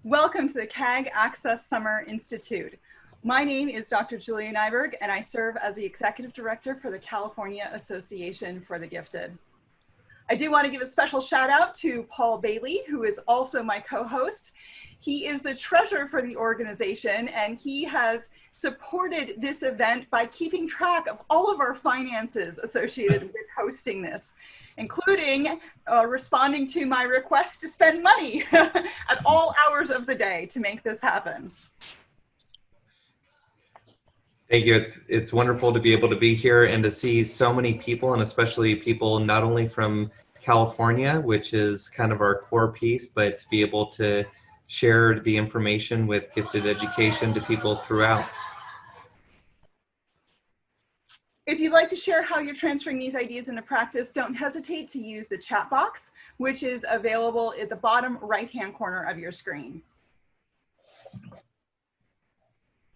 Welcome to the CAG Access Summer Institute. My name is Dr. Julia Nyberg, and I serve as the Executive Director for the California Association for the Gifted. I do want to give a special shout out to Paul Bailey, who is also my co-host. He is the treasurer for the organization, and he has supported this event by keeping track of all of our finances associated with hosting this, including responding to my request to spend money at all hours of the day to make this happen. Thank you. It's wonderful to be able to be here and to see so many people, and especially people not only from California, which is kind of our core piece, but to be able to share the information with gifted education to people throughout. If you'd like to share how you're transferring these ideas into practice, don't hesitate to use the chat box, which is available at the bottom right-hand corner of your screen.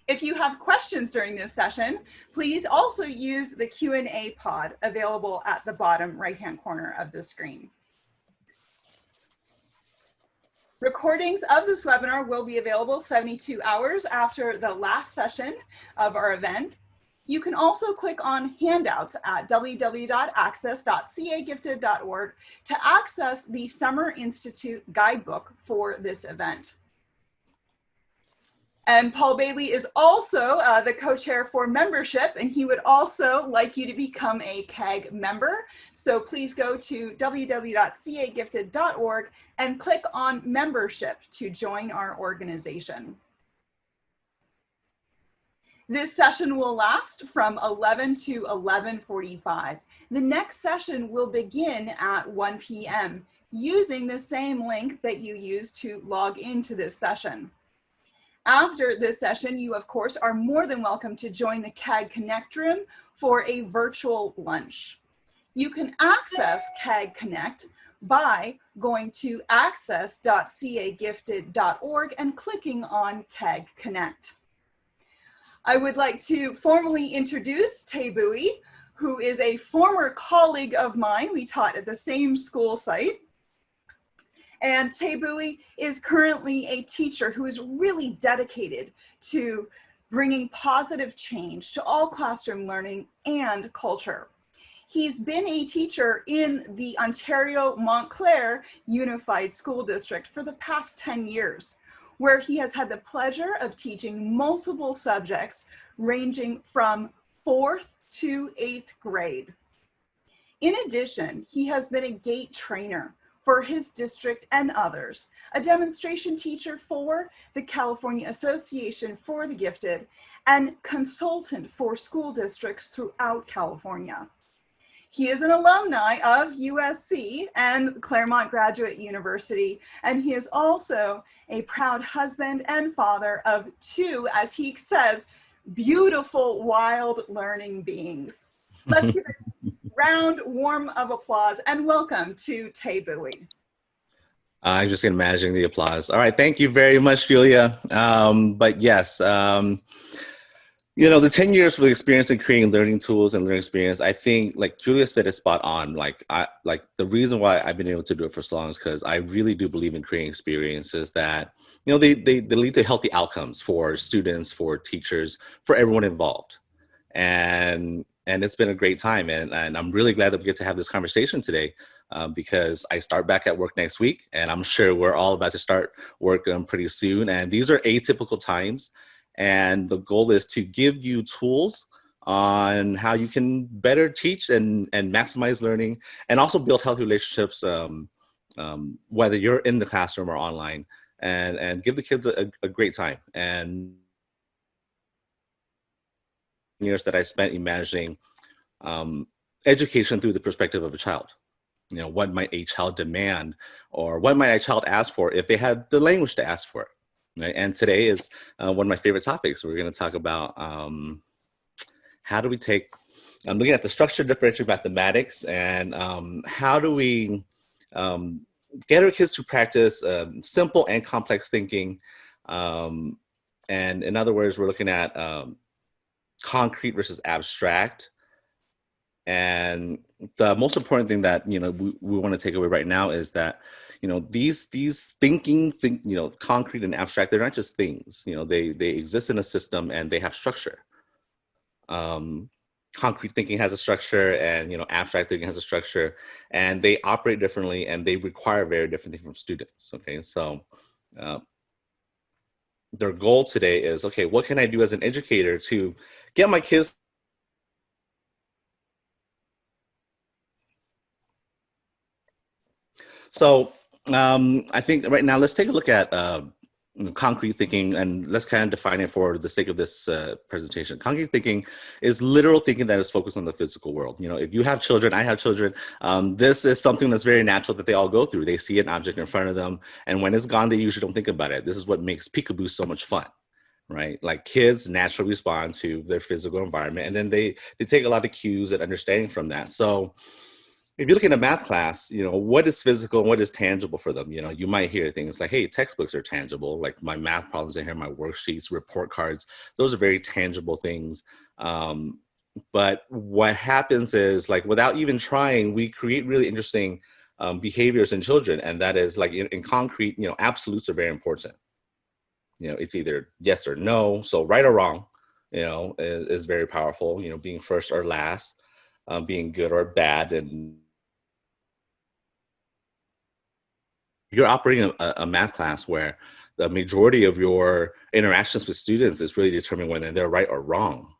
If you have questions during this session, please also use the Q&A pod available at the bottom right-hand corner of the screen. Recordings of this webinar will be available 72 hours after the last session of our event. You can also click on handouts at www.access.cagifted.org to access the Summer Institute guidebook for this event. And Paul Bailey is also the co-chair for membership, and he would also like you to become a CAG member. So please go to www.cagifted.org and click on membership to join our organization. This session will last from 11 to 11:45. The next session will begin at 1 p.m. using the same link that you used to log into this session. After this session, you of course are more than welcome to join the CAG Connect room for a virtual lunch. You can access CAG Connect by going to access.cagifted.org and clicking on CAG Connect. I would like to formally introduce Thé Bui, who is a former colleague of mine. We taught at the same school site. And Thé Bui is currently a teacher who is really dedicated to bringing positive change to all classroom learning and culture. He's been a teacher in the Ontario Montclair Unified School District for the past 10 years, where he has had the pleasure of teaching multiple subjects ranging from 4th to 8th grade. In addition, he has been a GATE trainer for his district and others, a demonstration teacher for the California Association for the Gifted, and consultant for school districts throughout California. He is an alumni of USC and Claremont Graduate University, and he is also a proud husband and father of 2, as he says, beautiful wild learning beings. Let's give a round warm of applause and welcome to Thé Bui. I'm just imagining the applause. All right, thank you very much, Julia. But yes, you know, the 10 years of experience in creating learning tools and learning experience, I think, like Julia said, is spot on. Like the reason why I've been able to do it for so long is because I really do believe in creating experiences that, you know, they lead to healthy outcomes for students, for teachers, for everyone involved. And it's been a great time. And I'm really glad that we get to have this conversation today because I start back at work next week, and I'm sure we're all about to start work pretty soon. And these are atypical times. And the goal is to give you tools on how you can better teach and maximize learning, and also build healthy relationships, whether you're in the classroom or online, and give the kids a great time. And years that I spent imagining education through the perspective of a child. You know, what might a child demand, or what might a child ask for if they had the language to ask for it? Right? And today is one of my favorite topics. We're going to talk about how do we take, I'm looking at the structured differential mathematics, and how do we get our kids to practice simple and complex thinking. And in other words, we're looking at concrete versus abstract. And the most important thing that, you know, we want to take away right now is that, these concrete and abstract, they're not just things. They exist in a system and they have structure. Concrete thinking has a structure, and abstract thinking has a structure, and they operate differently and they require very different things from students. Okay, so their goal today is, okay, what can I do as an educator to get my kids? So I think right now, let's take a look at concrete thinking, and let's kind of define it for the sake of this presentation. Concrete thinking is literal thinking that is focused on the physical world. If you have children, I have children, this is something that's very natural that they all go through. They see an object in front of them, and when it's gone, they usually don't think about it. This is what makes peekaboo so much fun, right? Like, kids naturally respond to their physical environment, and then they take a lot of cues and understanding from that. So if you look in a math class, what is physical and what is tangible for them? You might hear things like, hey, textbooks are tangible, like my math problems in here, my worksheets, report cards, those are very tangible things. But what happens is, like, without even trying, we create really interesting behaviors in children. And that is, like, in concrete, absolutes are very important. It's either yes or no. So right or wrong, is very powerful, being first or last, being good or bad. And you're operating a math class where the majority of your interactions with students is really determining whether they're right or wrong.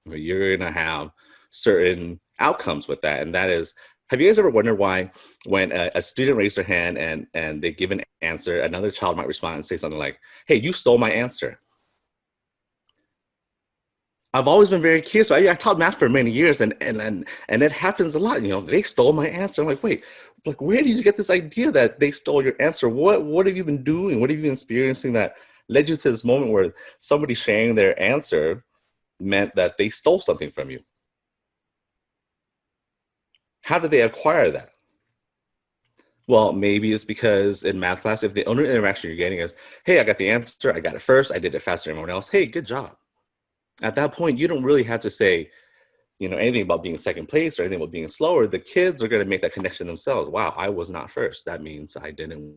You're going to have certain outcomes with that. And that is, have you guys ever wondered why when a student raises their hand and they give an answer, another child might respond and say something like, hey, you stole my answer? I've always been very curious. I taught math for many years, and it happens a lot. They stole my answer. I'm like, wait, like, where did you get this idea that they stole your answer? What have you been doing? What have you been experiencing that led you to this moment where somebody sharing their answer meant that they stole something from you? How did they acquire that? Well, maybe it's because in math class, if the only interaction you're getting is, hey, I got the answer, I got it first, I did it faster than everyone else, hey, good job. At that point, you don't really have to say, anything about being second place or anything about being slower. The kids are going to make that connection themselves. Wow, I was not first. That means I didn't.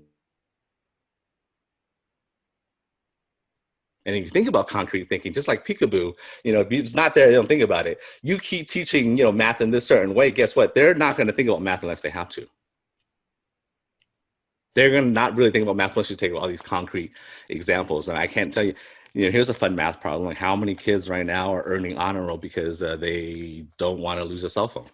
And if you think about concrete thinking, just like peekaboo, if it's not there, they don't think about it. You keep teaching, math in this certain way, guess what? They're not going to think about math unless they have to. They're going to not really think about math unless you take all these concrete examples. And I can't tell you, here's a fun math problem. Like, how many kids right now are earning honor roll because they don't want to lose a cell phone?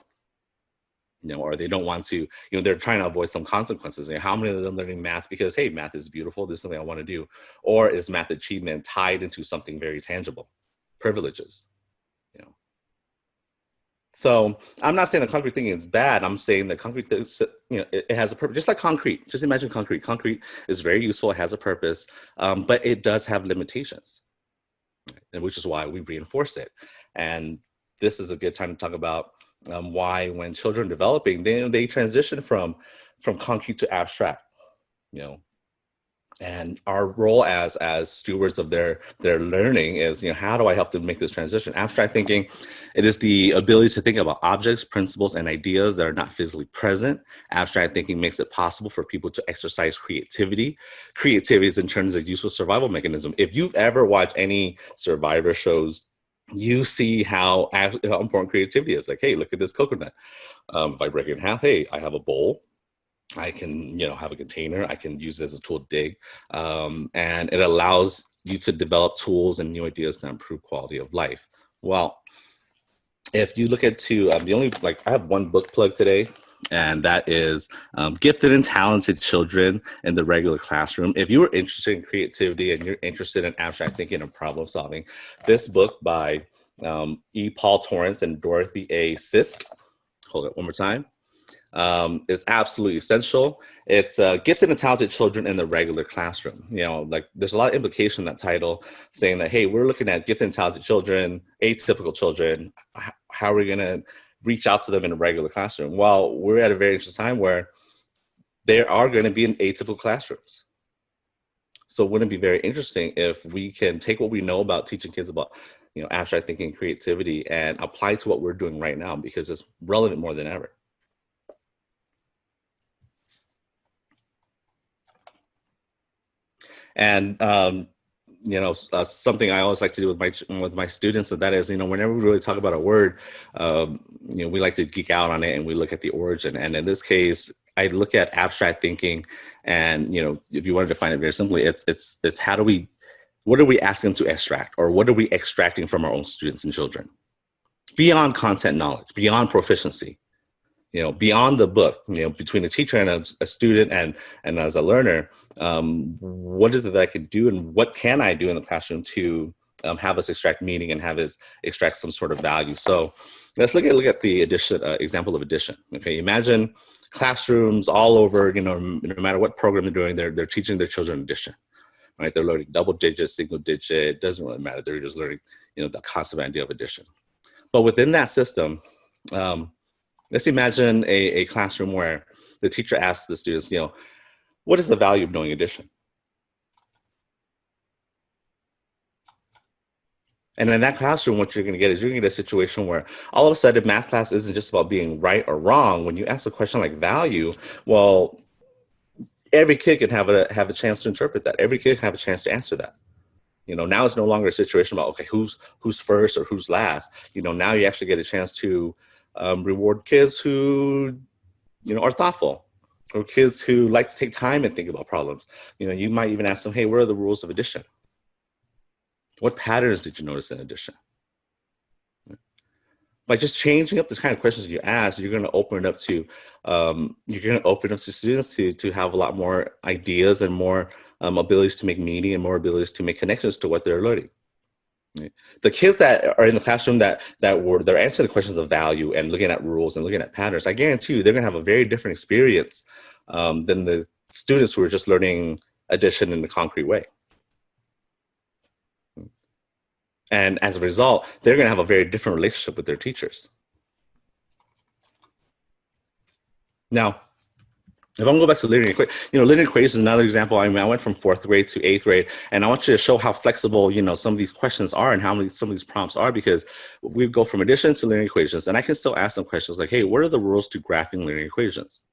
Or they don't want to, they're trying to avoid some consequences. How many of them are learning math because, hey, math is beautiful, this is something I want to do? Or is math achievement tied into something very tangible, privileges? So I'm not saying that concrete thinking is bad. I'm saying that concrete, it has a purpose. Just like concrete. Just imagine concrete. Concrete is very useful. It has a purpose, but it does have limitations, and which is why we reinforce it. And this is a good time to talk about why, when children are developing, they transition from concrete to abstract. And our role as stewards of their learning is, how do I help them make this transition? Abstract thinking, it is the ability to think about objects, principles, and ideas that are not physically present. Abstract thinking makes it possible for people to exercise creativity. Creativity is in terms of useful survival mechanism. If you've ever watched any survivor shows, you see how important creativity is. Like, hey, look at this coconut. If I break it in half, hey, I have a bowl. I can, have a container. I can use it as a tool to dig. And it allows you to develop tools and new ideas to improve quality of life. Well, if you look into I have one book plug today, and that is Gifted and Talented Children in the Regular Classroom. If you are interested in creativity and you're interested in abstract thinking and problem solving, this book by E. Paul Torrance and Dorothy A. Sisk, hold it one more time, is absolutely essential. It's Gifted and Talented Children in the Regular Classroom. There's a lot of implication in that title saying that, hey, we're looking at gifted and talented children, atypical children. How are we going to reach out to them in a regular classroom? Well, we're at a very interesting time where there are going to be in atypical classrooms. So wouldn't it be very interesting if we can take what we know about teaching kids about, abstract thinking, creativity, and apply to what we're doing right now, because it's relevant more than ever. And something I always like to do with my students, and that is, whenever we really talk about a word, we like to geek out on it and we look at the origin. And in this case, I look at abstract thinking, and if you want to define it very simply, it's what are we asking them to extract, or what are we extracting from our own students and children beyond content knowledge, beyond proficiency, beyond the book, between a teacher and a student and as a learner, what is it that I can do, and what can I do in the classroom to have us extract meaning and have it extract some sort of value? So let's look at the addition example of addition. Okay, imagine classrooms all over, no matter what program they're doing, they're teaching their children addition, right? They're learning double digits, single digit, doesn't really matter. They're just learning, the concept idea of addition. But within that system, let's imagine a classroom where the teacher asks the students, what is the value of knowing addition? And in that classroom, what you're going to get is you're going to get a situation where all of a sudden math class isn't just about being right or wrong. When you ask a question like value, well, every kid can have a chance to interpret that. Every kid can have a chance to answer that. Now it's no longer a situation about, okay, who's first or who's last. Now you actually get a chance to reward kids who, are thoughtful, or kids who like to take time and think about problems. You might even ask them, hey, what are the rules of addition? What patterns did you notice in addition? By just changing up the kind of questions you ask, you're going to open it up to students to have a lot more ideas and more abilities to make meaning and more abilities to make connections to what they're learning. The kids that are in the classroom they're answering the questions of value and looking at rules and looking at patterns, I guarantee you they're going to have a very different experience than the students who are just learning addition in a concrete way. And as a result, they're going to have a very different relationship with their teachers. Now, if I'm going to go back to linear equation, linear equation is another example. I went from 4th grade to 8th grade, and I want you to show how flexible, some of these questions are and how some of these prompts are, because we go from addition to linear equations, and I can still ask some questions like, hey, what are the rules to graphing linear equations?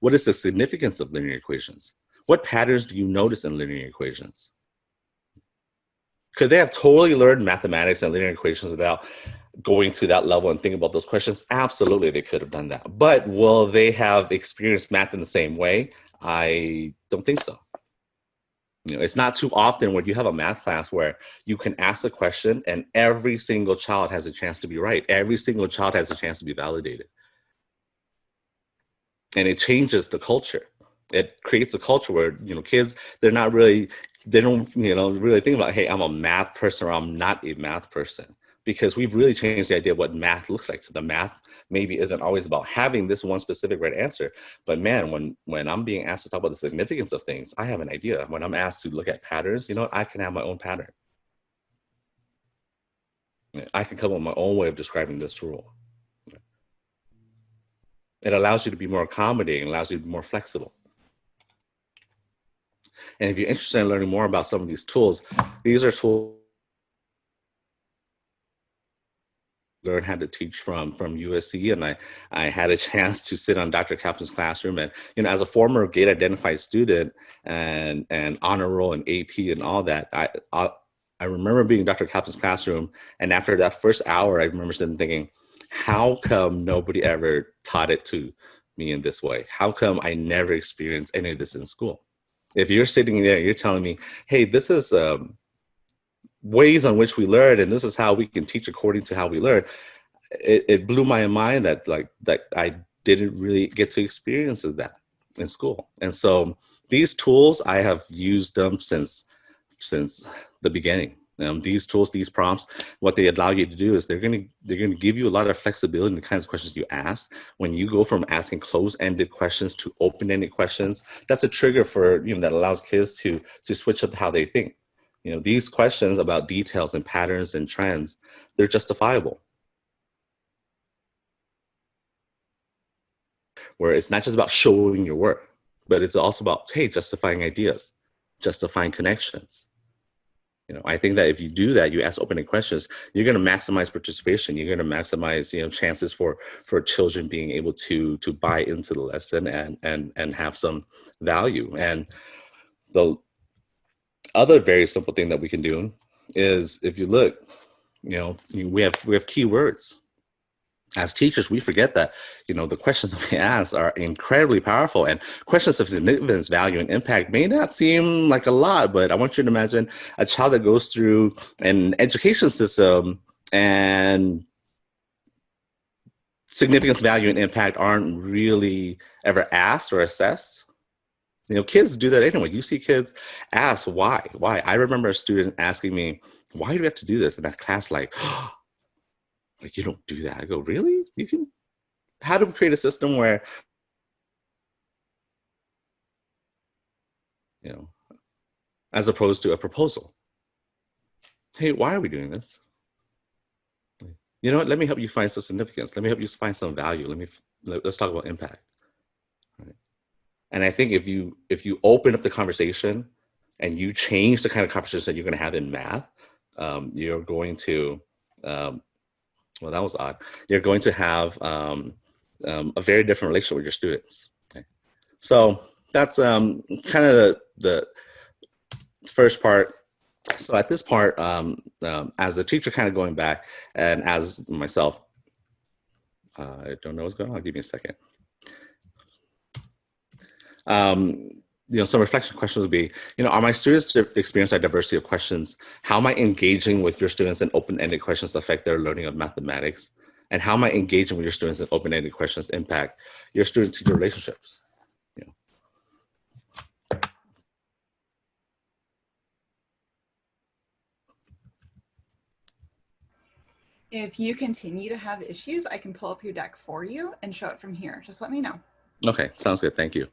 What is the significance of linear equations? What patterns do you notice in linear equations? Could they have totally learned mathematics and linear equations without going to that level and thinking about those questions? Absolutely, they could have done that. But will they have experienced math in the same way? I don't think so. It's not too often when you have a math class where you can ask a question and every single child has a chance to be right. Every single child has a chance to be validated. And it changes the culture. It creates a culture where, kids, they don't really think about, hey, I'm a math person or I'm not a math person, because we've really changed the idea of what math looks like. So the math maybe isn't always about having this one specific right answer, but man, when I'm being asked to talk about the significance of things, I have an idea. When I'm asked to look at patterns, I can have my own pattern. I can come up with my own way of describing this rule. It allows you to be more accommodating, allows you to be more flexible. And if you're interested in learning more about some of these tools, these are tools I learned how to teach from USC, and I had a chance to sit on Dr. Kaplan's classroom. And as a former gate identified student and honor roll and AP and all that, I remember being in Dr. Kaplan's classroom, and after that first hour, I remember sitting thinking, how come nobody ever taught it to me in this way? How come I never experienced any of this in school? If you're sitting there, you're telling me, hey, this is ways on which we learn, and this is how we can teach according to how we learn. It blew my mind that I didn't really get to experience that in school. And so these tools, I have used them since the beginning. These tools, these prompts, what they allow you to do is they're going to give you a lot of flexibility in the kinds of questions you ask. When you go from asking closed-ended questions to open-ended questions, that's a trigger for that allows kids to switch up how they think. These questions about details and patterns and trends, they're justifiable. Where it's not just about showing your work, but it's also about, hey, justifying ideas, justifying connections. I think that if you do that, you ask open-ended questions, you're going to maximize participation. You're going to maximize, chances for children being able to buy into the lesson and have some value. And other very simple thing that we can do is, if you look, we have keywords. As teachers, we forget that, the questions that we ask are incredibly powerful, and questions of significance, value, and impact may not seem like a lot, but I want you to imagine a child that goes through an education system and significance, value, and impact aren't really ever asked or assessed. Kids do that anyway. You see kids ask why. I remember a student asking me, "Why do we have to do this?" In that class, like, you don't do that. I go, really? You can. How do we create a system where, as opposed to a proposal? Hey, why are we doing this? You know what? Let me help you find some significance. Let me help you find some value. Let's talk about impact. Right? And I think if you open up the conversation and you change the kind of conversation that you're going to have in math, you're going to, well, that was odd. You're going to have a very different relationship with your students. Okay. So that's kind of the first part. So at this part, as a teacher kind of going back, and as myself, I don't know what's going on. Give me a second. Some reflection questions would be, are my students experience a diversity of questions? How am I engaging with your students in open-ended questions affect their learning of mathematics? And how am I engaging with your students in open-ended questions impact your student-teacher relationships? If you continue to have issues, I can pull up your deck for you and show it from here. Just let me know. Okay, sounds good. Thank you.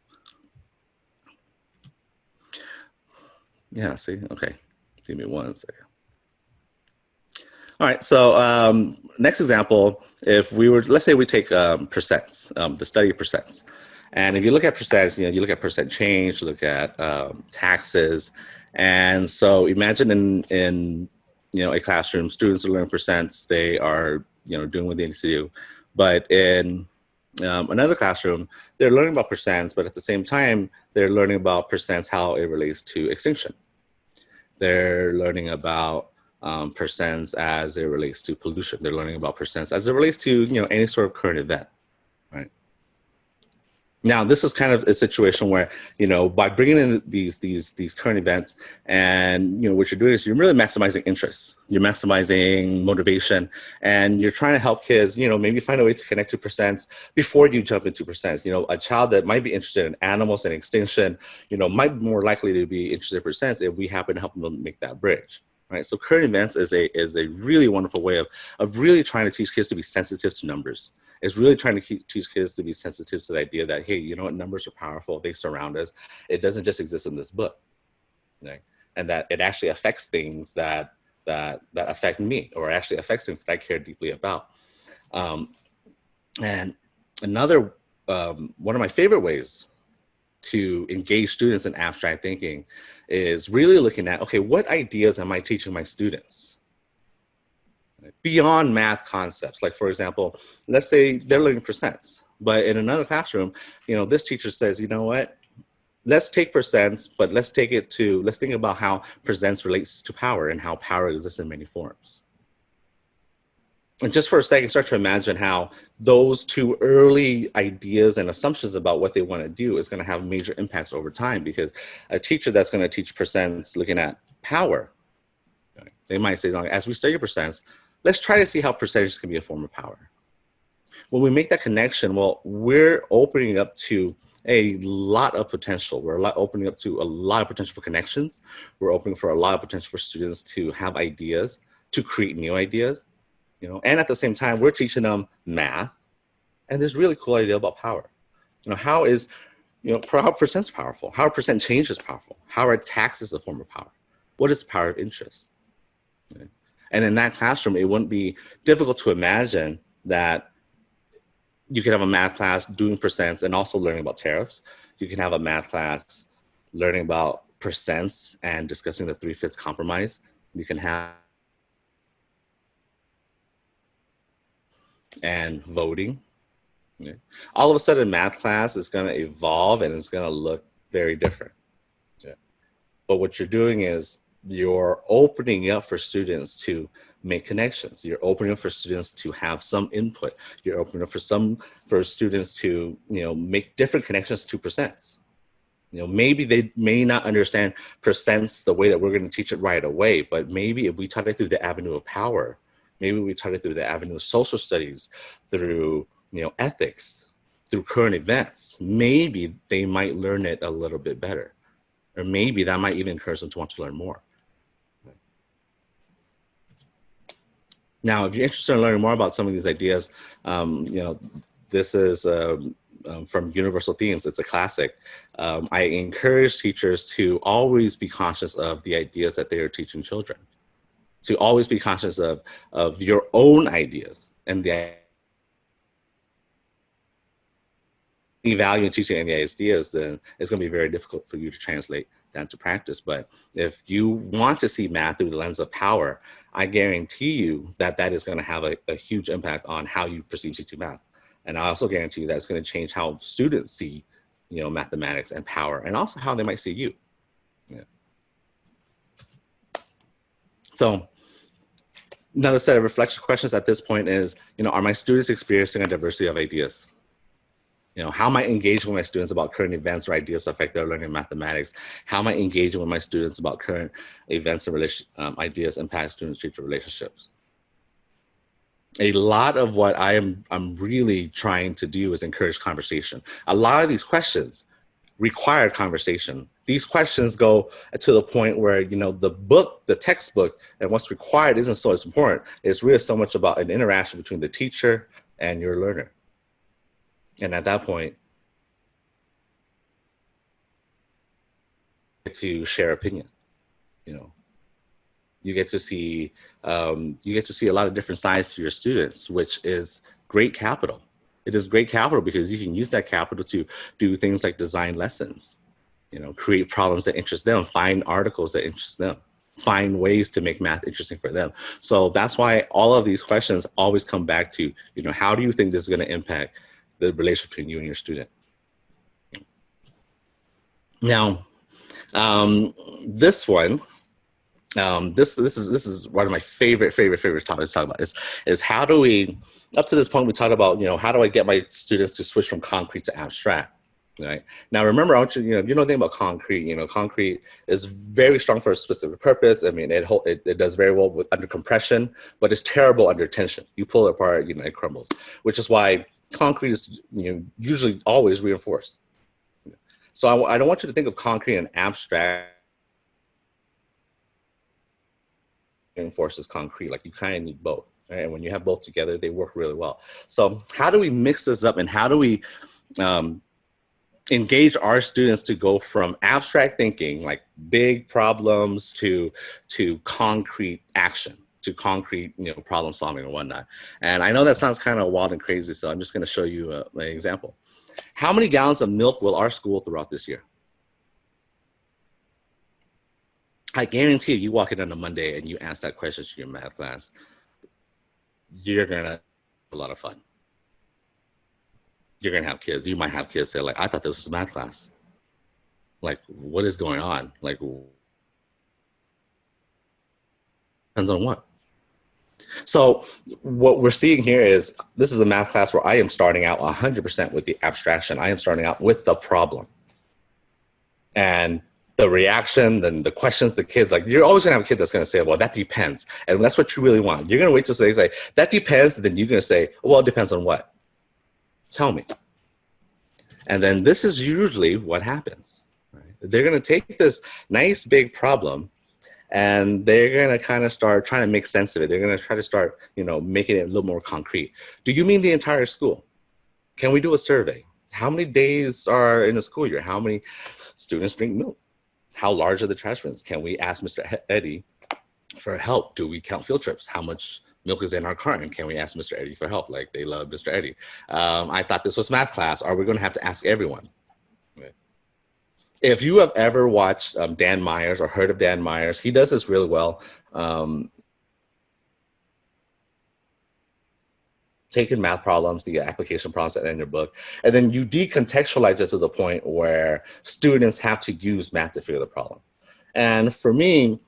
Yeah, see, okay. Give me one second. All right, so next example, if we were, let's say we take percents, the study of percents. And if you look at percents, you look at percent change, look at taxes. And so imagine in a classroom, students are learning percents, they are, doing what they need to do. But in another classroom, they're learning about percents, but at the same time, they're learning about percents, how it relates to extinction. They're learning about percents as it relates to pollution. They're learning about percents as it relates to any sort of current event, right? Now, this is kind of a situation where by bringing in these current events, and what you're doing is you're really maximizing interest, you're maximizing motivation, and you're trying to help kids maybe find a way to connect to percents before you jump into percents. A child that might be interested in animals and extinction might be more likely to be interested in percents if we happen to help them make that bridge. Right, so current events is a really wonderful way of really trying to teach kids to be sensitive to numbers. It's really trying to teach kids to be sensitive to the idea that, hey, numbers are powerful. They surround us. It doesn't just exist in this book, right? And that it actually affects things that affect me, or actually affects things that I care deeply about. And another one of my favorite ways to engage students in abstract thinking is really looking at, okay, what ideas am I teaching my students beyond math concepts? Like, for example, let's say they're learning percents, but in another classroom, this teacher says, you know what, let's take percents, but let's think about how percents relates to power and how power exists in many forms. And just for a second, start to imagine how those two early ideas and assumptions about what they want to do is going to have major impacts over time, because a teacher that's going to teach percents looking at power, they might say, as we study percents, let's try to see how percentages can be a form of power. When we make that connection, well, we're opening up to a lot of potential. We're opening up to a lot of potential for connections. We're opening for a lot of potential for students to have ideas, to create new ideas. And at the same time, we're teaching them math and this really cool idea about power. How is, how percent's powerful? How percent change is powerful? How are taxes a form of power? What is power of interest? Okay. And in that classroom, it wouldn't be difficult to imagine that you could have a math class doing percents and also learning about tariffs. You can have a math class learning about percents and discussing the 3/5 compromise. You can have and voting. Yeah. All of a sudden, math class is going to evolve and it's going to look very different. Yeah. But what you're doing is you're opening up for students to make connections. You're opening up for students to have some input. You're opening up for students to, make different connections to percents. Maybe they may not understand percents the way that we're going to teach it right away, but maybe if we taught it through the avenue of power, maybe we taught it through the avenue of social studies, through, ethics, through current events, maybe they might learn it a little bit better. Or maybe that might even encourage them to want to learn more. Now, if you're interested in learning more about some of these ideas, this is from Universal Themes. It's a classic. I encourage teachers to always be conscious of the ideas that they are teaching children, to always be conscious of your own ideas and the value in teaching any ideas, then it's going to be very difficult for you to translate that to practice. But if you want to see math through the lens of power, I guarantee you that that is going to have a huge impact on how you perceive teaching math. And I also guarantee you that it's going to change how students see, mathematics and power, and also how they might see you. Yeah. So another set of reflection questions at this point is, are my students experiencing a diversity of ideas? How am I engaging with my students about current events or ideas that affect their learning in mathematics? How am I engaging with my students about current events and ideas impact student-teacher relationships? A lot of what I'm really trying to do is encourage conversation. A lot of these questions require conversation. These questions go to the point where, the textbook and what's required isn't so as important. It's really so much about an interaction between the teacher and your learner. And at that point, to share opinion, you get to see a lot of different sides to your students, which is great capital. It is great capital because you can use that capital to do things like design lessons, create problems that interest them, find articles that interest them, find ways to make math interesting for them. So that's why all of these questions always come back to, how do you think this is going to impact the relationship between you and your student? Now, this one, this is one of my favorite topics to talk about. Is how do we, up to this point, we talked about, how do I get my students to switch from concrete to abstract? Right. Now, remember, I want you, if you know anything about concrete, concrete is very strong for a specific purpose. I mean, it does very well under compression, but it's terrible under tension. You pull it apart, it crumbles, which is why concrete is, usually always reinforced. So I don't want you to think of concrete and abstract reinforces concrete. Like, you kind of need both. Right? And when you have both together, they work really well. So how do we mix this up, and how do we engage our students to go from abstract thinking, like big problems, to concrete action, to concrete, problem solving and whatnot? And I know that sounds kind of wild and crazy, so I'm just going to show you an example. How many gallons of milk will our school throw out this year? I guarantee you walk in on a Monday and you ask that question to your math class, you're going to have a lot of fun. You're going to have kids. You might have kids say, like, I thought this was a math class. Like, what is going on? Like, depends on what. So what we're seeing here is, this is a math class where I am starting out 100% with the abstraction. I am starting out with the problem. And the reaction and the questions, the kids, like, you're always gonna have a kid that's gonna say, well, that depends. And that's what you really want. You're gonna wait till they say, that depends, then you're gonna say, well, it depends on what? Tell me. And then this is usually what happens. Right? They're gonna take this nice big problem and they're gonna kind of start trying to make sense of it. They're gonna try to start, making it a little more concrete. Do you mean the entire school? Can we do a survey? How many days are in a school year? How many students drink milk? How large are the trash bins? Can we ask Mr. Eddie for help? Do we count field trips? How much milk is in our carton? Can we ask Mr. Eddie for help? Like, they love Mr. Eddie. I thought this was math class. Are we going to have to ask everyone? Right. If you have ever watched Dan Myers or heard of Dan Myers, he does this really well. Taking math problems, the application problems that are in your book, and then you decontextualize it to the point where students have to use math to figure the problem. And for me,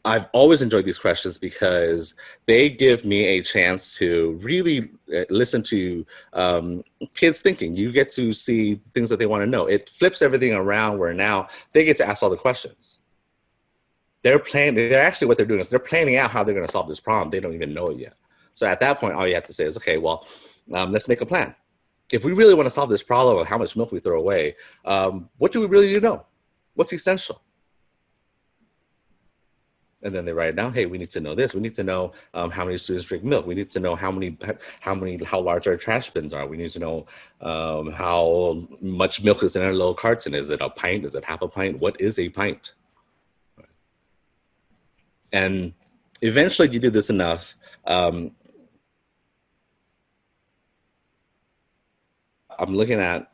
I've always enjoyed these questions because they give me a chance to really listen to kids thinking. You get to see things that they want to know. It flips everything around where now they get to ask all the questions. They're actually what they're doing is they're planning out how they're going to solve this problem. They don't even know it yet. So at that point, all you have to say is, okay, well, let's make a plan. If we really want to solve this problem of how much milk we throw away, what do we really need to know? What's essential? And then they write down, hey, we need to know this. We need to know how many students drink milk. We need to know how large our trash bins are. We need to know how much milk is in our little carton. Is it a pint? Is it half a pint? What is a pint? And eventually you do this enough. I'm looking at,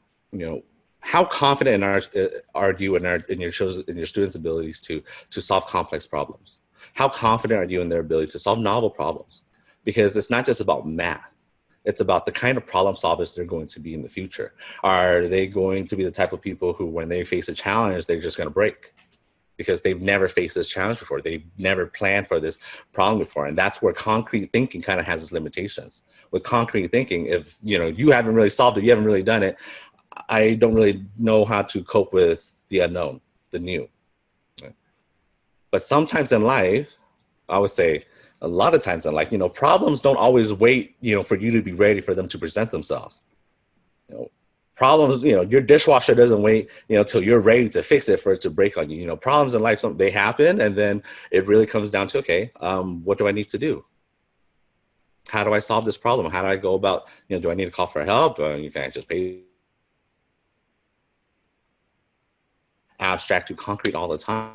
how confident are you in your students' abilities to solve complex problems? How confident are you in their ability to solve novel problems? Because it's not just about math. It's about the kind of problem solvers they're going to be in the future. Are they going to be the type of people who, when they face a challenge, they're just going to break? Because they've never faced this challenge before. They've never planned for this problem before. And that's where concrete thinking kind of has its limitations. With concrete thinking, if you haven't really solved it, you haven't really done it, I don't really know how to cope with the unknown, the new. But sometimes in life, I would say a lot of times in life, problems don't always wait, for you to be ready for them to present themselves. Problems, your dishwasher doesn't wait, till you're ready to fix it for it to break on you. Problems in life, they happen, and then it really comes down to, okay, what do I need to do? How do I solve this problem? How do I go about, do I need to call for help? Can I just pay? Abstract to concrete all the time.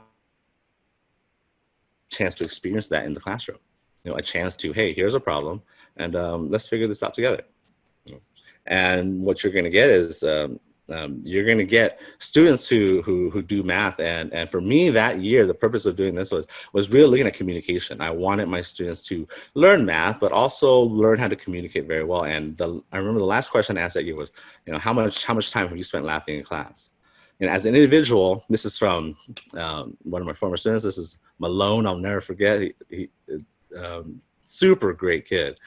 Chance to experience that in the classroom. A chance to, hey, here's a problem, and let's figure this out together. And what you're going to get is you're going to get students who do math. And for me that year, the purpose of doing this was really looking at communication. I wanted my students to learn math, but also learn how to communicate very well. And I remember the last question I asked that year was, how much time have you spent laughing in class? And as an individual, this is from one of my former students. This is Malone. I'll never forget. He super great kid.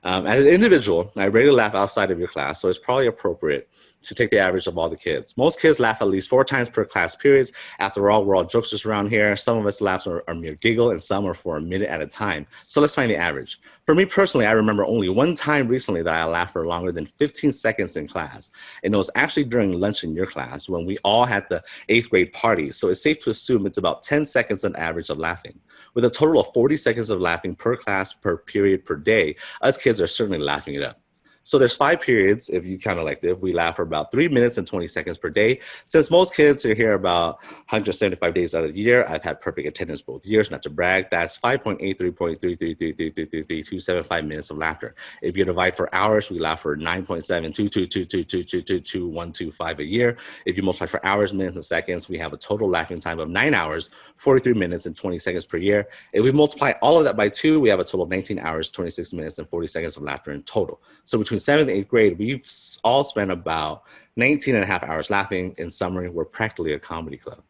As an individual, I rarely laugh outside of your class, so it's probably appropriate to take the average of all the kids. Most kids laugh at least 4 times per class periods. After all, we're all jokesters around here. Some of us laughs are mere giggle, and some are for a minute at a time. So let's find the average. For me personally, I remember only one time recently that I laughed for longer than 15 seconds in class. And it was actually during lunch in your class when we all had the 8th grade party. So it's safe to assume it's about 10 seconds on average of laughing. With a total of 40 seconds of laughing per class, per period, per day, us kids are certainly laughing it up. So there's 5 periods, if you count elective. We laugh for about 3 minutes and 20 seconds per day. Since most kids are here about 175 days out of the year, I've had perfect attendance both years, not to brag. That's 5.83.333333275 minutes of laughter. If you divide for hours, we laugh for 9.72222222125 a year. If you multiply for hours, minutes, and seconds, we have a total laughing time of 9 hours, 43 minutes, and 20 seconds per year. If we multiply all of that by 2, we have a total of 19 hours, 26 minutes, and 40 seconds of laughter in total. So between 7th and 8th grade, we've all spent about 19 and a half hours laughing. In summary, we're practically a comedy club.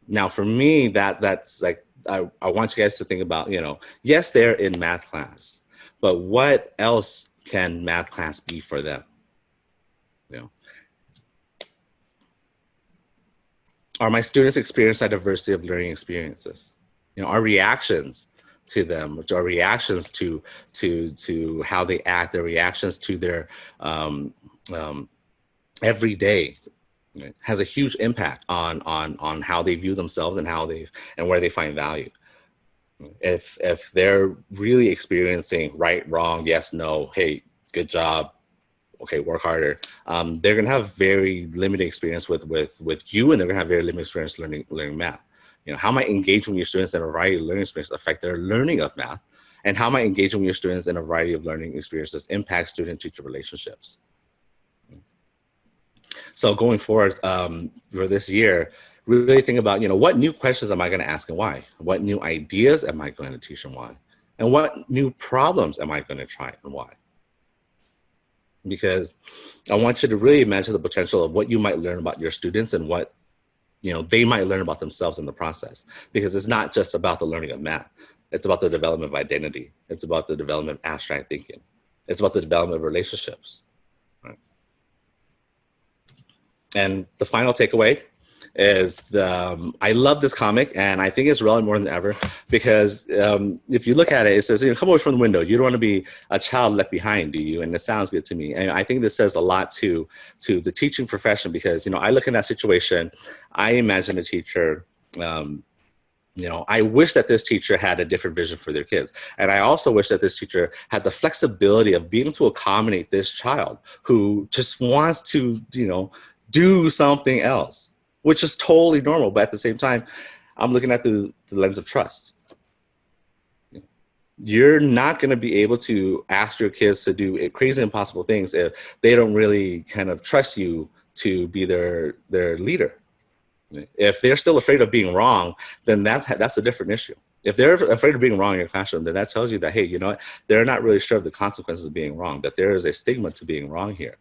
Now, for me, that's like, I want you guys to think about, yes, they're in math class, but what else can math class be for them? Are my students experiencing a diversity of learning experiences? Our reactions to them, which are reactions to how they act, their reactions to their everyday, has a huge impact on how they view themselves and where they find value. If they're really experiencing right, wrong, yes, no, hey, good job, okay, work harder, they're gonna have very limited experience with you, and they're gonna have very limited experience learning math. How might engaging with your students in a variety of learning experiences affect their learning of math? And how might engaging with your students in a variety of learning experiences impact student-teacher relationships? So going forward for this year, really think about, what new questions am I going to ask and why? What new ideas am I going to teach and why? And what new problems am I going to try and why? because I want you to really imagine the potential of what you might learn about your students and what, you know, they might learn about themselves in the process, because it's not just about the learning of math. It's about the development of identity. It's about the development of abstract thinking. It's about the development of relationships. Right? And the final takeaway is I love this comic, and I think it's relevant more than ever, because if you look at it, it says, you know, come away from the window. You don't want to be a child left behind, do you? And it sounds good to me. And I think this says a lot to the teaching profession, because, you know, I look in that situation, I imagine a teacher, you know, I wish that this teacher had a different vision for their kids. And I also wish that this teacher had the flexibility of being able to accommodate this child who just wants to, you know, do something else, which is totally normal. But at the same time, I'm looking at the lens of trust. You're not going to be able to ask your kids to do crazy, impossible things if they don't really kind of trust you to be their leader. If they're still afraid of being wrong, then that's a different issue. If they're afraid of being wrong in your classroom, then that tells you that, hey, you know what? They're not really sure of the consequences of being wrong, that there is a stigma to being wrong here.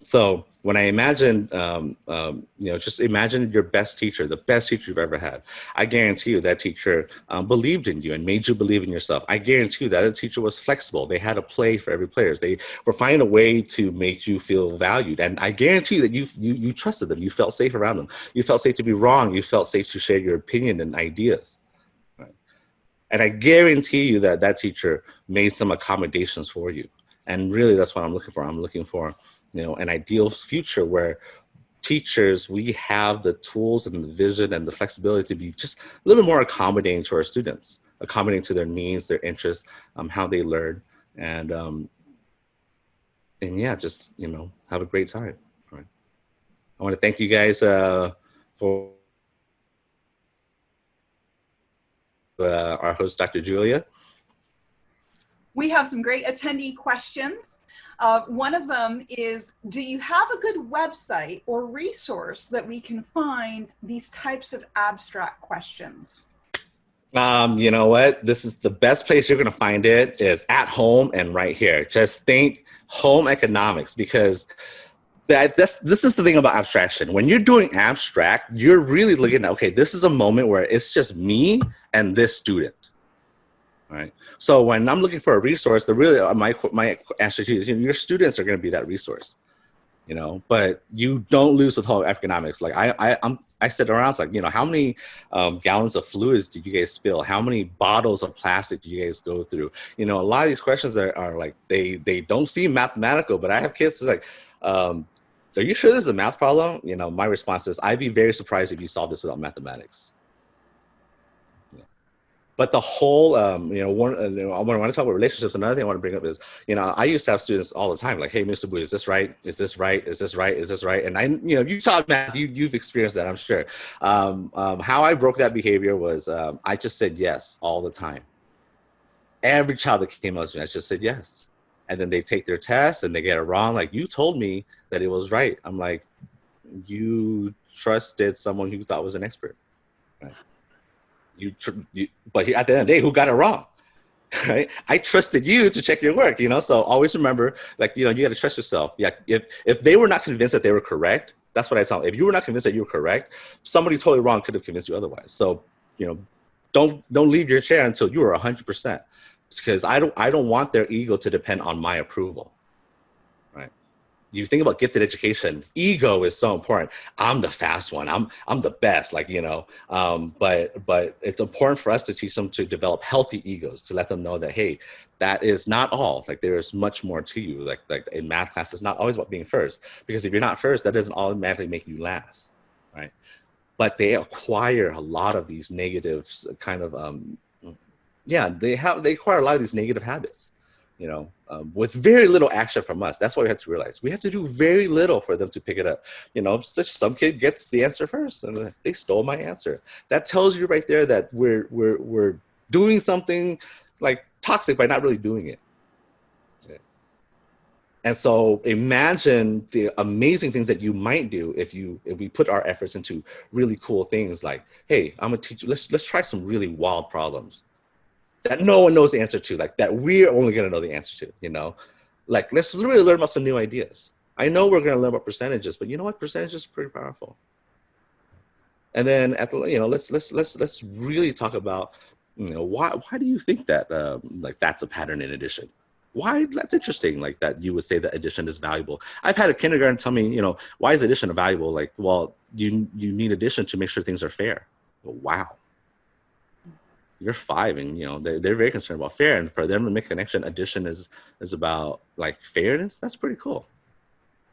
So when I imagine, you know, just imagine your best teacher, the best teacher you've ever had. I guarantee you that teacher believed in you and made you believe in yourself. I guarantee you that the teacher was flexible. They had a play for every player. They were finding a way to make you feel valued. And I guarantee you that you trusted them. You felt safe around them. You felt safe to be wrong. You felt safe to share your opinion and ideas. Right? And I guarantee you that that teacher made some accommodations for you. And really, that's what I'm looking for. I'm looking for, you know, an ideal future where teachers, we have the tools and the vision and the flexibility to be just a little bit more accommodating to our students, accommodating to their needs, their interests, how they learn, and yeah, just, you know, have a great time. Right. I want to thank you guys for our host, Dr. Julia. We have some great attendee questions. One of them is, do you have a good website or resource that we can find these types of abstract questions? You know what? This is the best place you're going to find it is at home and right here. Just think home economics, because this is the thing about abstraction. When you're doing abstract, you're really looking at, okay, this is a moment where it's just me and this student. Right. So when I'm looking for a resource, my answer to you is, you know, your students are going to be that resource, you know, but you don't lose with whole economics. Like I sit around, it's like, you know, how many gallons of fluids did you guys spill? How many bottles of plastic do you guys go through? You know, a lot of these questions are like, they don't seem mathematical, but I have kids who's like, are you sure this is a math problem? You know, my response is, I'd be very surprised if you solved this without mathematics. But the whole, you know, when I talk about relationships, another thing I want to bring up is, you know, I used to have students all the time like, hey, Mr. Bui, is this right? Is this right? Is this right? Is this right? And I, you know, you taught math, you've experienced that, I'm sure. How I broke that behavior was I just said yes all the time. Every child that came up to me, I just said yes. And then they take their test and they get it wrong. Like, you told me that it was right. I'm like, you trusted someone who you thought was an expert, right? But at the end of the day, who got it wrong? Right? I trusted you to check your work, you know? So always remember, like, you know, you got to trust yourself. Yeah. If they were not convinced that they were correct, that's what I tell them. If you were not convinced that you were correct, somebody totally wrong could have convinced you otherwise. So, you know, don't leave your chair until you are 100%, because I don't want their ego to depend on my approval. Right? You think about gifted education, ego is so important. I'm the fast one. I'm the best, like, you know, but it's important for us to teach them to develop healthy egos, to let them know that, hey, that is not all. Like, there is much more to you. Like in math class, it's not always about being first, because if you're not first, that doesn't automatically make you last, right? But they acquire a lot of these negative kind of, they acquire a lot of these negative habits, you know, with very little action from us. That's what we have to realize. We have to do very little for them to pick it up. You know, some kid gets the answer first and they stole my answer. That tells you right there that we're doing something like toxic by not really doing it. Okay. And so imagine the amazing things that you might do if we put our efforts into really cool things like, hey, I'm gonna teach you, let's try some really wild problems. that no one knows the answer to, like that we're only going to know the answer to, you know? Like, let's really learn about some new ideas. I know we're going to learn about percentages, but you know what? Percentages are pretty powerful. And then at the, you know, let's really talk about, you know, why do you think that like that's a pattern in addition? Why? That's interesting. Like that you would say that addition is valuable. I've had a kindergarten tell me, you know, why is addition valuable? Like, well, you need addition to make sure things are fair. Well, wow. You're 5 and, you know, they're very concerned about fair, and for them to make connection, addition is about like fairness. That's pretty cool.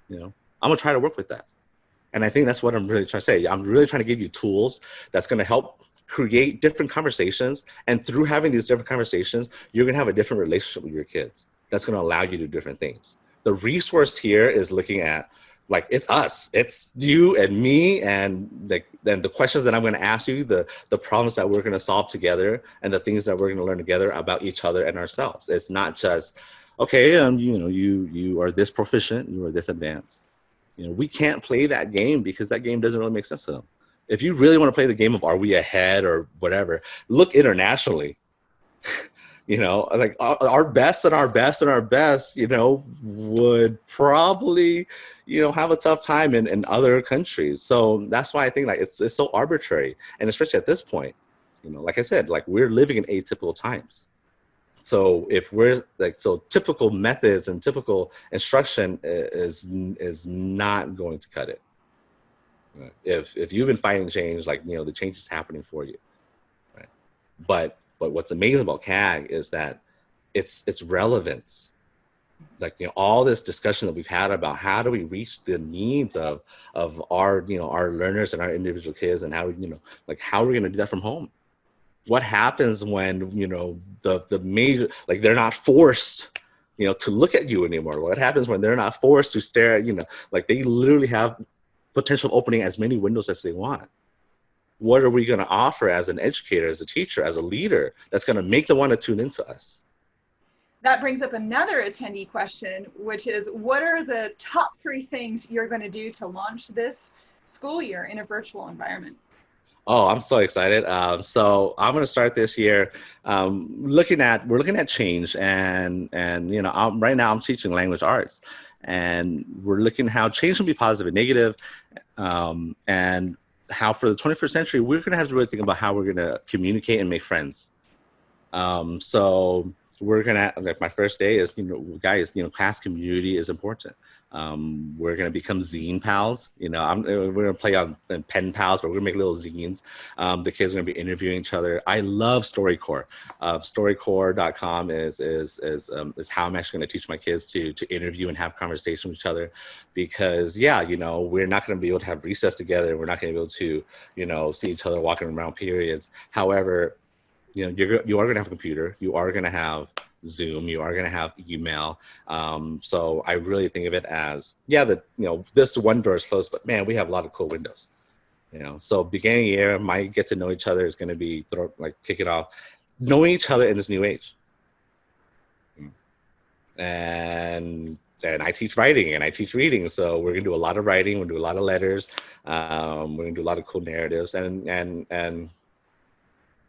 You know, I'm gonna try to work with that. And I think that's what I'm really trying to say. I'm really trying to give you tools that's going to help create different conversations. And through having these different conversations, you're going to have a different relationship with your kids. That's going to allow you to do different things. The resource here is looking at, like, it's us. It's you and me, and the questions that I'm going to ask you, the problems that we're going to solve together, and the things that we're going to learn together about each other and ourselves. It's not just, okay, you know, you are this proficient, you are this advanced. You know, we can't play that game because that game doesn't really make sense to them. If you really want to play the game of are we ahead or whatever, look internationally. You know, like our best and our best and our best, you know, would probably, you know, have a tough time in other countries. So that's why I think like it's so arbitrary. And especially at this point, you know, like I said, like we're living in atypical times. So if we're like, so typical methods and typical instruction is not going to cut it. If you've been fighting change, like, you know, the change is happening for you. Right? But what's amazing about CAG is that it's relevance. Like, you know, all this discussion that we've had about how do we reach the needs of our, you know, our learners and our individual kids, and how, you know, like how are we going to do that from home? What happens when, you know, the major, like they're not forced, you know, to look at you anymore? What happens when they're not forced to stare at, you know, like they literally have potential opening as many windows as they want? What are we going to offer as an educator, as a teacher, as a leader that's going to make them want to tune into us? That brings up another attendee question, which is, what are the top 3 things you're going to do to launch this school year in a virtual environment? Oh, I'm so excited. So I'm going to start this year we're looking at change, and you know, right now I'm teaching language arts, and we're looking how change can be positive and negative, and how for the 21st century, we're going to have to really think about how we're going to communicate and make friends. So we're going to, like my first day is, you know, guys, you know, class community is important. We're going to become zine pals. You know, we're going to play on pen pals, but we're going to make little zines. The kids are going to be interviewing each other. I love StoryCorps. StoryCorps.com is how I'm actually going to teach my kids to interview and have conversation with each other, because yeah, you know, we're not going to be able to have recess together. We're not going to be able to, you know, see each other walking around periods. However, you know, you are going to have a computer. You are going to have Zoom, you are going to have email. So I really think of it as, yeah, that, you know, this one door is closed, but man, we have a lot of cool windows. You know, so beginning of the year, my get to know each other is going to be kick it off, knowing each other in this new age. And I teach writing and I teach reading, so we're gonna do a lot of writing. We're gonna do a lot of letters. We're gonna do a lot of cool narratives, and.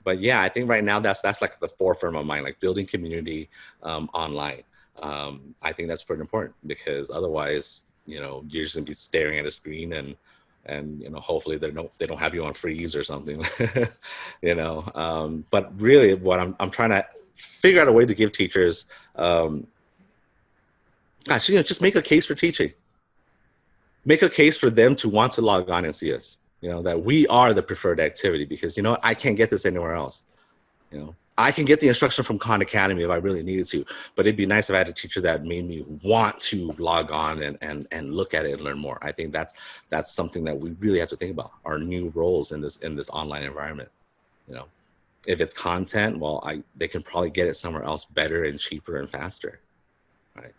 But yeah, I think right now that's like the forefront of mine, like building community online. I think that's pretty important, because otherwise, you know, you're just gonna be staring at a screen, and you know, hopefully they don't have you on freeze or something, you know. But really, what I'm trying to figure out a way to give teachers, you know, just make a case for teaching. Make a case for them to want to log on and see us. You know, that we are the preferred activity, because, you know, I can't get this anywhere else. You know, I can get the instruction from Khan Academy if I really needed to, but it'd be nice if I had a teacher that made me want to log on and look at it and learn more. I think that's something that we really have to think about, our new roles in this online environment. You know, if it's content, well, they can probably get it somewhere else better and cheaper and faster, right?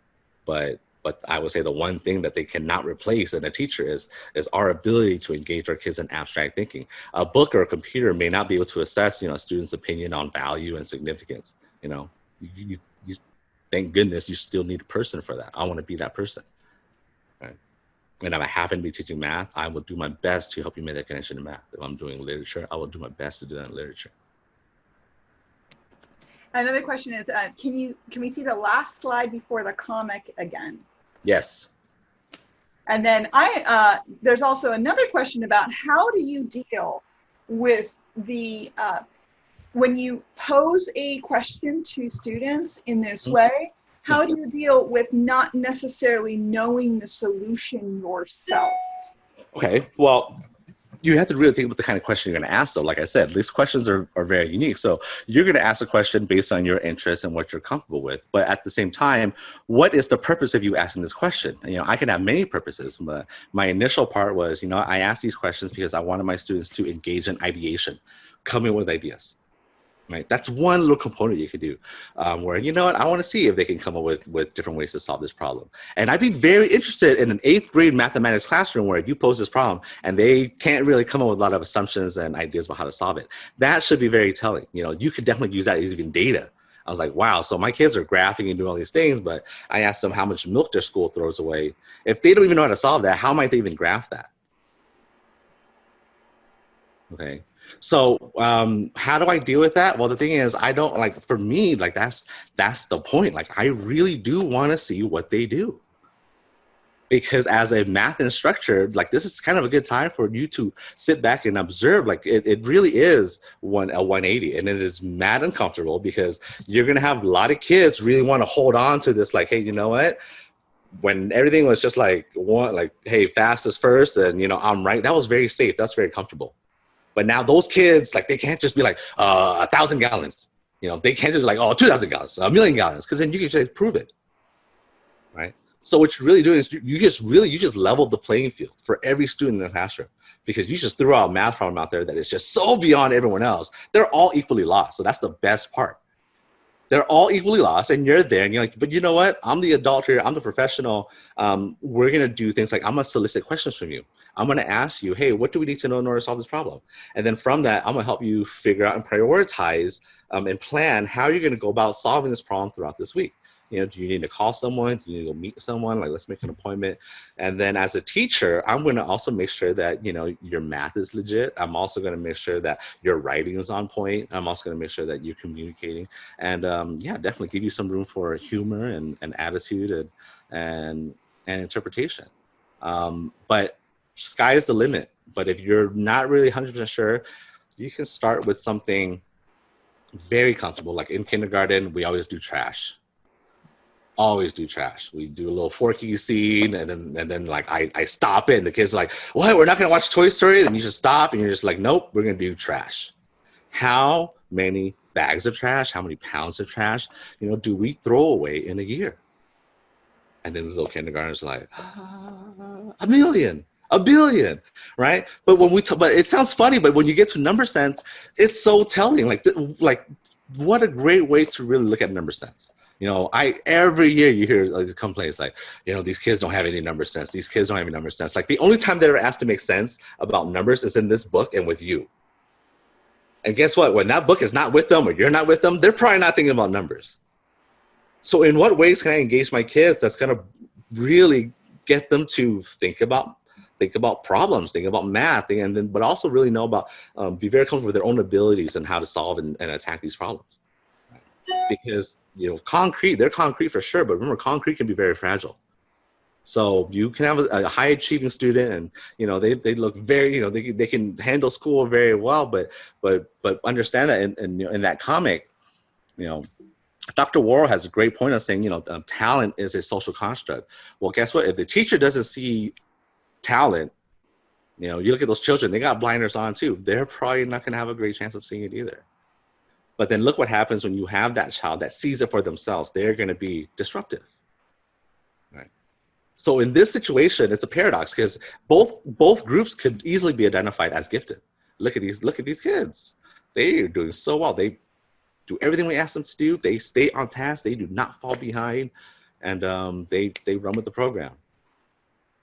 But I would say the one thing that they cannot replace in a teacher is our ability to engage our kids in abstract thinking. A book or a computer may not be able to assess, you know, a student's opinion on value and significance. You know, you thank goodness you still need a person for that. I want to be that person. Right? And if I happen to be teaching math, I will do my best to help you make that connection to math. If I'm doing literature, I will do my best to do that in literature. Another question is, can we see the last slide before the comic again? Yes. And then there's also another question about how do you deal with the, when you pose a question to students in this way, how do you deal with not necessarily knowing the solution yourself? Okay, well, you have to really think about the kind of question you're going to ask, though. Like I said, these questions are very unique. So you're going to ask a question based on your interest and what you're comfortable with. But at the same time, what is the purpose of you asking this question? You know, I can have many purposes. But my initial part was, you know, I asked these questions because I wanted my students to engage in ideation, come in with ideas. Right, that's one little component you could do, where, you know what, I want to see if they can come up with different ways to solve this problem. And I'd be very interested in an 8th grade mathematics classroom where if you pose this problem and they can't really come up with a lot of assumptions and ideas about how to solve it. That should be very telling. You know, you could definitely use that as even data. I was like, wow, so my kids are graphing and doing all these things, but I asked them how much milk their school throws away. If they don't even know how to solve that, how might they even graph that? Okay. So how do I deal with that? Well, the thing is, I don't like, for me, like that's the point. Like, I really do want to see what they do. Because as a math instructor, like, this is kind of a good time for you to sit back and observe. Like, it really is a 180, and it is mad uncomfortable because you're going to have a lot of kids really want to hold on to this. Like, hey, you know what? When everything was just like, hey, fastest first, and, you know, I'm right. That was very safe. That's very comfortable. But now those kids, like, they can't just be like 1,000 gallons. You know, they can't just be like, oh, 2,000 gallons, 1,000,000 gallons, because then you can just prove it, right? So what you're really doing is you just leveled the playing field for every student in the classroom, because you just threw out a math problem out there that is just so beyond everyone else. They're all equally lost. So that's the best part. They're all equally lost, and you're there, and you're like, but you know what? I'm the adult here. I'm the professional. We're going to do things like, I'm going to solicit questions from you. I'm going to ask you, hey, what do we need to know in order to solve this problem? And then from that, I'm going to help you figure out and prioritize and plan how you're going to go about solving this problem throughout this week. You know, do you need to call someone? Do you need to go meet someone? Like, let's make an appointment. And then as a teacher, I'm going to also make sure that, you know, your math is legit. I'm also going to make sure that your writing is on point. I'm also going to make sure that you're communicating. And yeah, definitely give you some room for humor and attitude and interpretation. But sky is the limit. But if you're not really 100% sure, you can start with something very comfortable. Like in kindergarten, we always do trash. Always do trash. We do a little Forky scene, and then like I stop it, and the kids are like, what? We're not gonna watch Toy Story? Then you just stop, and you're just like, nope, we're gonna do trash. How many bags of trash? How many pounds of trash, you know, do we throw away in a year? And then this little kindergartner's like, 1,000,000, 1,billion, right? But when but it sounds funny, but when you get to number sense, it's so telling. Like what a great way to really look at number sense. You know, every year you hear these complaints like, you know, these kids don't have any number sense. These kids don't have any number sense. Like, the only time they're asked to make sense about numbers is in this book and with you. And guess what? When that book is not with them or you're not with them, they're probably not thinking about numbers. So in what ways can I engage my kids that's going to really get them to think about problems, think about math, but also really know about, be very comfortable with their own abilities and how to solve and attack these problems. Because, you know, they're concrete for sure, but remember, concrete can be very fragile. So you can have a high achieving student, and, you know, they look very, you know, they can handle school very well, but understand that and you know, in that comic, you know, Dr. Worrell has a great point of saying, you know, talent is a social construct. Well, guess what? If the teacher doesn't see talent, you know, you look at those children, they got blinders on too. They're probably not going to have a great chance of seeing it either. But then look what happens when you have that child that sees it for themselves. They're going to be disruptive, right? So in this situation, it's a paradox, because both groups could easily be identified as gifted. Look at these kids. They are doing so well. They do everything we ask them to do. They stay on task. They do not fall behind, and they run with the program.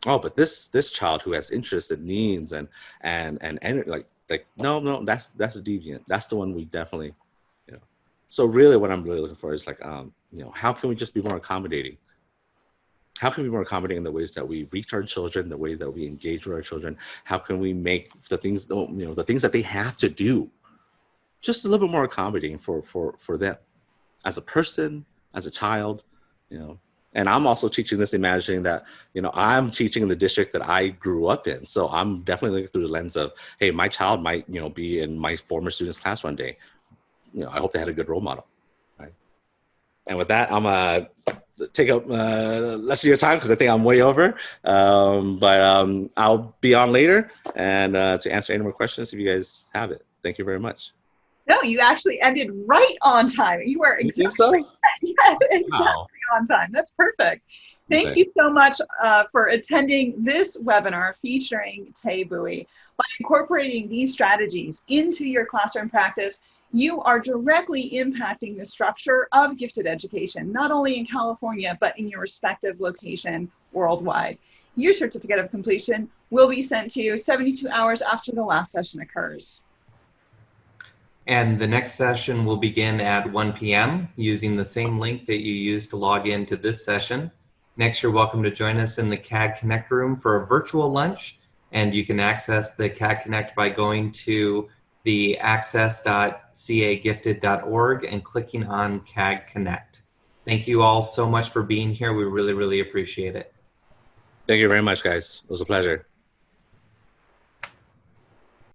Oh, but this child who has interests and needs and like no, that's a deviant. That's the one we definitely. So really what I'm really looking for is like, you know, how can we just be more accommodating? How can we be more accommodating in the ways that we reach our children, the way that we engage with our children? How can we make the things, you know, the things that they have to do just a little bit more accommodating for them? as a person, as a child, you know. And I'm also teaching this, imagining that, you know, I'm teaching in the district that I grew up in. So I'm definitely looking through the lens of, hey, my child might, you know, be in my former student's class one day. You know, I hope they had a good role model, right? And with that, I'm take up less of your time because I think I'm way over. But I'll be on later and to answer any more questions if you guys have it. Thank you very much. No, you actually ended right on time. You were You think so? yeah, exactly Wow. on time. That's perfect. Thank Okay. you so much for attending this webinar featuring Thé Bui. By incorporating these strategies into your classroom practice, you are directly impacting the structure of gifted education, not only in California, but in your respective location worldwide. Your certificate of completion will be sent to you 72 hours after the last session occurs. And the next session will begin at 1 p.m. using the same link that you used to log into this session. Next, you're welcome to join us in the CAD Connect room for a virtual lunch, and you can access the CAD Connect by going to the access.cagifted.org and clicking on CAD Connect. Thank you all so much for being here. We really, really appreciate it. Thank you very much, guys. It was a pleasure.